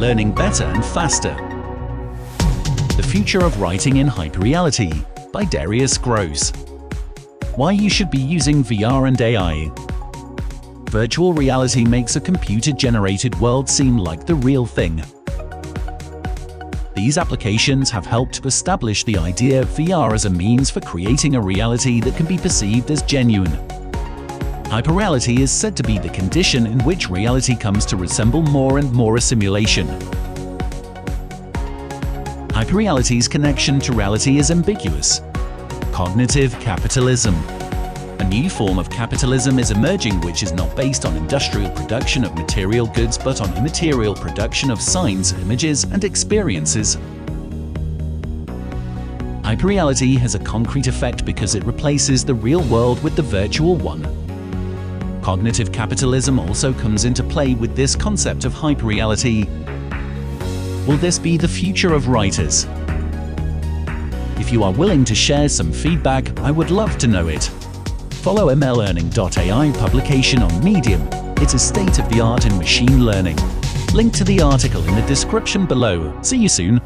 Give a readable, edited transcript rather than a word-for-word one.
learning better and faster. The Future of Writing in Hyperreality by Darius Gross. Why you should be using VR and AI. Virtual reality makes a computer-generated world seem like the real thing. These applications have helped to establish the idea of VR as a means for creating a reality that can be perceived as genuine. Hyperreality is said to be the condition in which reality comes to resemble more and more a simulation. Hyperreality's connection to reality is ambiguous. Cognitive capitalism. A new form of capitalism is emerging which is not based on industrial production of material goods but on immaterial production of signs, images, and experiences. Hyperreality has a concrete effect because it replaces the real world with the virtual one. Cognitive capitalism also comes into play with this concept of hyperreality. Will this be the future of writers? If you are willing to share some feedback, I would love to know it. Follow MLlearning.AI publication on Medium. It's a state-of-the-art in machine learning. Link to the article in the description below. See you soon.